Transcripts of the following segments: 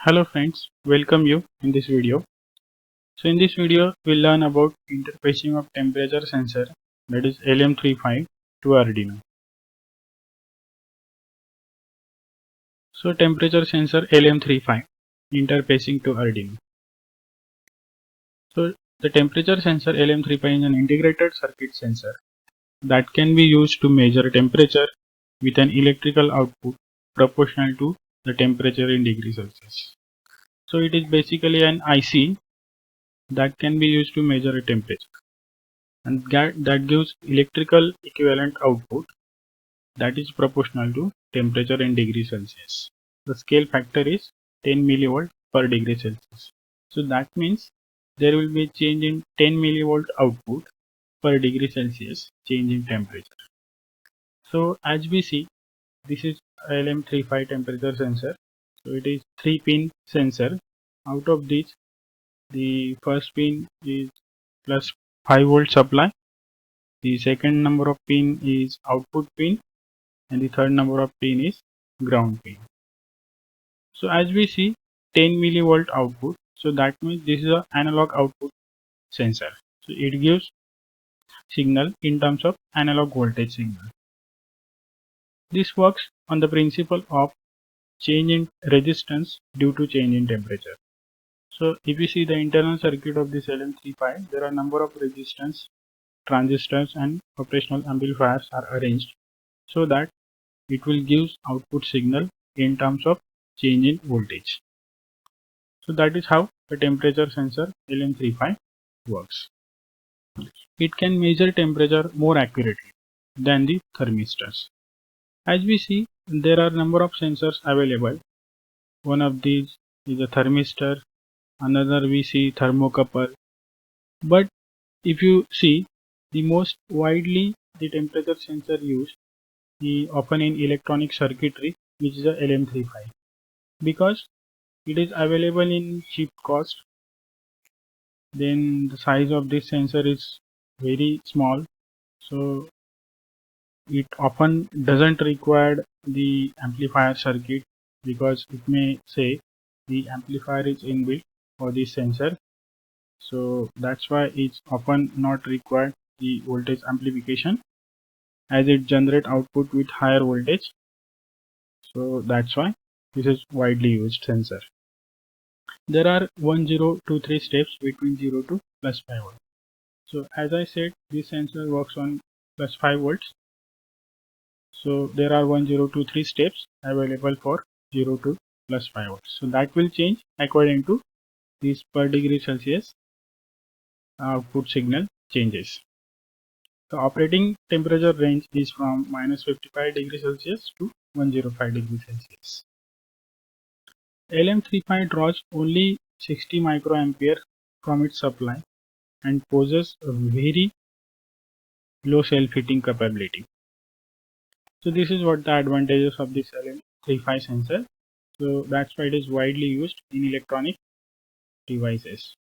Hello friends, welcome you in this video. So in this video we'll learn about interfacing of temperature sensor, that is LM35 to Arduino. So temperature sensor LM35 interfacing to Arduino. So the temperature sensor LM35 is an integrated circuit sensor that can be used to measure temperature with an electrical output proportional to the temperature in degrees Celsius. So it is basically an IC that can be used to measure a temperature, and that gives electrical equivalent output that is proportional to temperature in degrees Celsius. The scale factor is 10 millivolt per degree Celsius. So that means there will be a change in 10 millivolt output per degree Celsius change in temperature. So as we see, this is LM35 temperature sensor. So it is 3-pin sensor. Out of these, the first pin is plus 5 volt supply. The second number of pin is output pin, and the third number of pin is ground pin. So as we see 10 millivolt output, so that means this is an analog output sensor. So it gives signal in terms of analog voltage signal. This works on the principle of change in resistance due to change in temperature. So if you see the internal circuit of this LM35, there are number of resistance, transistors and operational amplifiers are arranged so that it will give output signal in terms of change in voltage. So that is how the temperature sensor LM35 works. It can measure temperature more accurately than the thermistors. As we see, there are number of sensors available. One of these is a thermistor, another we see thermocouple. But if you see, the most widely the temperature sensor used often in electronic circuitry, which is a LM35, because it is available in cheap cost. Then the size of this sensor is very small, so it often doesn't require the amplifier circuit, because it may say the amplifier is inbuilt for this sensor. So that's why it's often not required the voltage amplification, as it generates output with higher voltage. So that's why this is widely used sensor. There are 1, 0, 2, 3 steps between 0 to plus 5 volts. So as I said, this sensor works on plus 5 volts. So there are 1, 0, 2, 3 steps available for 0 to plus 5 volts. So that will change according to this per degree Celsius output signal changes. The operating temperature range is from minus 55 degrees Celsius to 105 degrees Celsius. LM35 draws only 60 microampere from its supply and possesses a very low self-heating capability. So this is what the advantages of this LM35 sensor. So that's why it is widely used in electronic devices.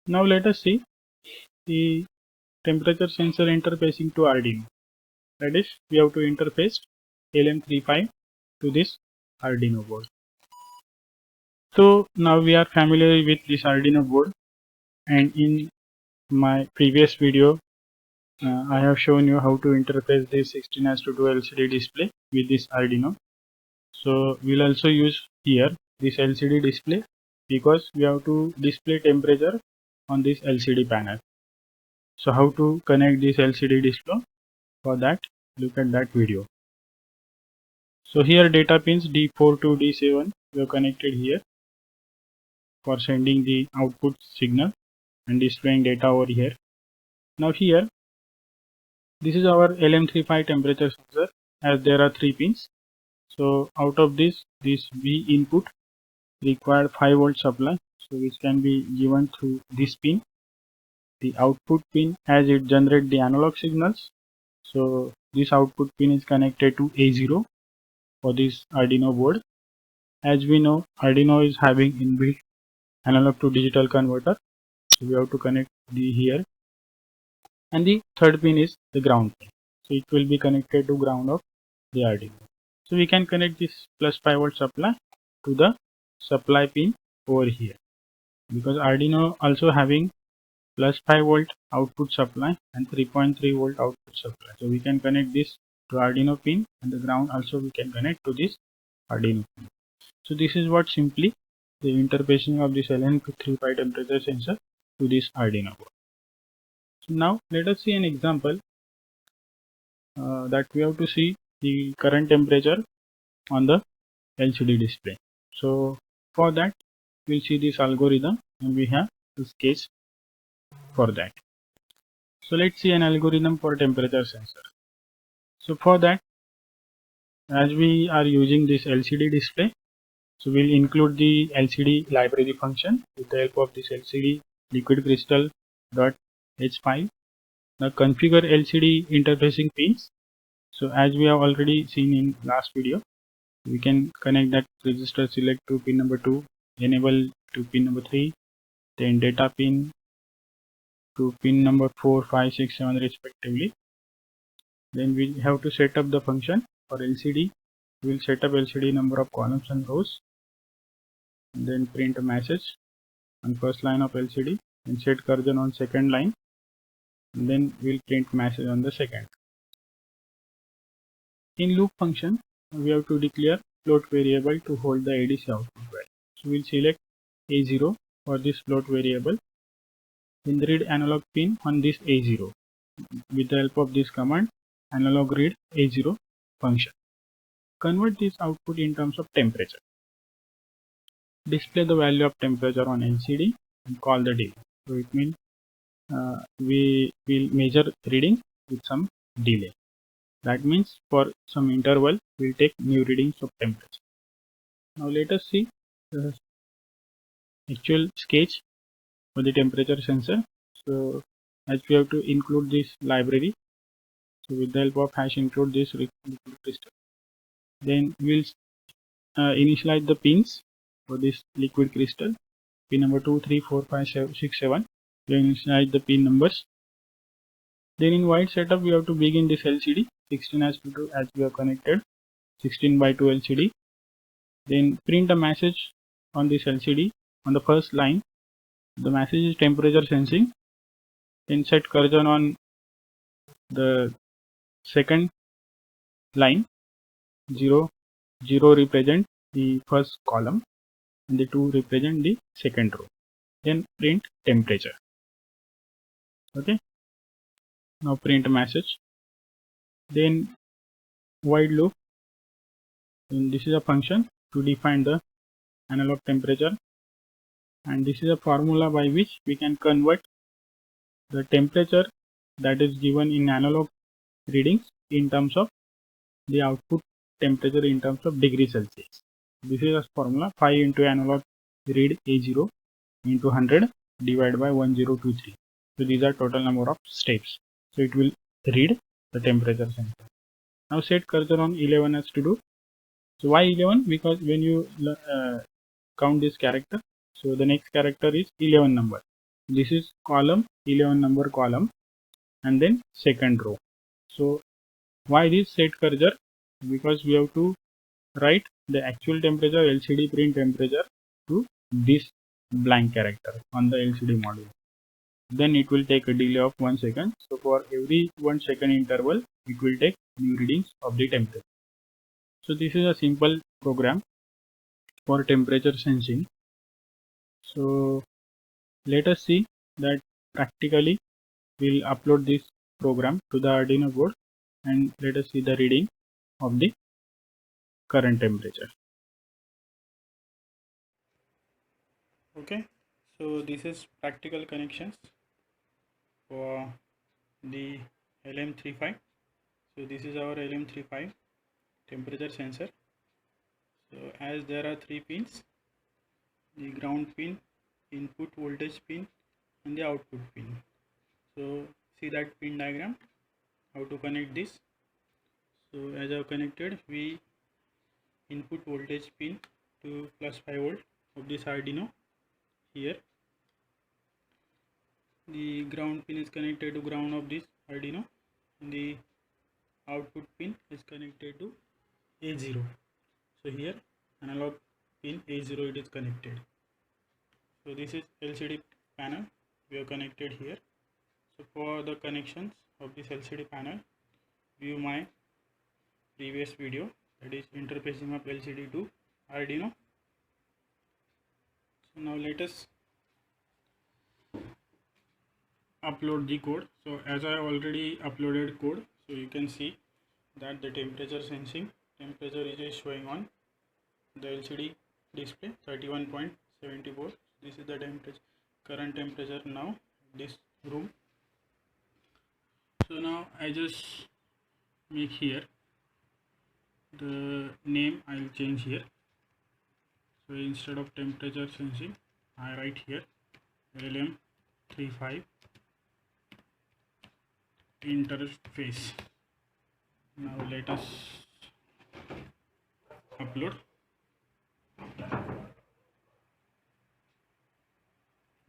Now let us see the temperature sensor interfacing to Arduino. That is, we have to interface LM35 to this Arduino board. So now we are familiar with this Arduino board, and in my previous video I have shown you how to interface this 16:2 LCD display with this Arduino. So we'll also use here this LCD display, because we have to display temperature on this LCD panel. So how to connect this LCD display? For that, look at that video. So here data pins D4 to D7 we have connected here for sending the output signal and displaying data over here. Now here, this is our LM35 temperature sensor, as there are 3 pins. So out of this V input required 5 volt supply, so which can be given through this pin. The output pin, as it generates the analog signals, so this output pin is connected to A0 for this Arduino board. As we know, Arduino is having inbuilt analog to digital converter, so we have to connect the here. And the third pin is the ground pin. So it will be connected to ground of the Arduino. So we can connect this plus 5 volt supply to the supply pin over here, because Arduino also having plus 5 volt output supply and 3.3 volt output supply. So we can connect this to Arduino pin, and the ground also we can connect to this Arduino pin. So this is what simply the interfacing of this LM35 temperature sensor to this Arduino board. So now let us see an example that we have to see the current temperature on the LCD display. So for that we'll see this algorithm, and we have to sketch for that. So let's see an algorithm for temperature sensor. So for that, as we are using this LCD display, so we'll include the LCD library function with the help of this LCD liquid crystal .h5. Now configure LCD interfacing pins. So as we have already seen in last video, we can connect that resistor select to pin number 2, enable to pin number 3, then data pin to pin number 4, 5, 6, 7 respectively. Then we have to set up the function for LCD. We will set up LCD number of columns and rows, and then print a message on first line of LCD, and set cursor on second line, and then we'll print message on the second. In loop function, we have to declare float variable to hold the ADC output value. So we'll select A0 for this float variable, then read analog pin on this A0 with the help of this command analog read A0 function. Convert this output in terms of temperature. Display the value of temperature on LCD and call the delay. So it means we will measure reading with some delay. That means for some interval we'll take new readings of temperature. Now let us see the actual sketch for the temperature sensor. So as we have to include this library, so with the help of hash include this liquid crystal, then we'll initialize the pins for this liquid crystal. Pin number 2, 3, 4, 5, 6, 7. We initialize the pin numbers. Then in white setup we have to begin this LCD 16 as we have connected 16 by 2 LCD. Then print a message on this LCD on the first line. The message is temperature sensing. Then set cursor on the second line. 0 represent the first column and the 2 represent the second row. Then print temperature. Okay. Now print a message. Then while loop. And this is a function to define the analog temperature, and this is a formula by which we can convert the temperature that is given in analog readings in terms of the output temperature in terms of degree Celsius. This is a formula 5 into analog read A0 into 100 divided by 1023. So these are total number of steps. So it will read the temperature sensor. Now set cursor on 11 as to do. So why 11? Because when you count this character, so the next character is 11 number. This is column 11 number column, and then second row. So why this set cursor? Because we have to write the actual temperature LCD print temperature to this blank character on the LCD module. Then it will take a delay of 1 second. So for every 1 second interval, it will take new readings of the temperature. So this is a simple program for temperature sensing. So let us see that practically. We'll upload this program to the Arduino board, and let us see the reading of the current temperature. Okay, so this is practical connections for the LM35. So this is our LM35 temperature sensor. So as there are 3 pins, the ground pin, input voltage pin, and the output pin. So see that pin diagram, how to connect this. So as I have connected, we input voltage pin to plus 5 volt of this Arduino here. The ground pin is connected to ground of this Arduino, and the output pin is connected to A0. So here analog pin A0 it is connected. So this is LCD panel we have connected here. So for the connections of this LCD panel, view my previous video, that is interfacing of LCD to Arduino. So now let us upload the code. So as I already uploaded code, so you can see that the temperature sensing temperature is showing on the LCD display 31.74. This is the temperature, current temperature now this room. So now I just make here the name, I'll change here. So instead of temperature sensing I write here LM35 interface. Now let us upload.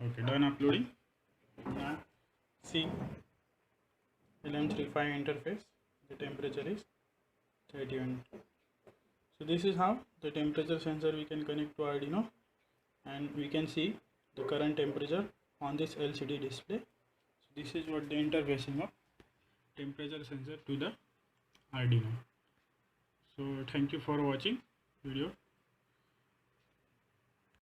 Okay, done uploading. Now see LM35 interface, the temperature is 31. So this is how the temperature sensor we can connect to Arduino, and we can see the current temperature on this LCD display. So this is what the interfacing of temperature sensor to the Arduino. So thank you for watching video.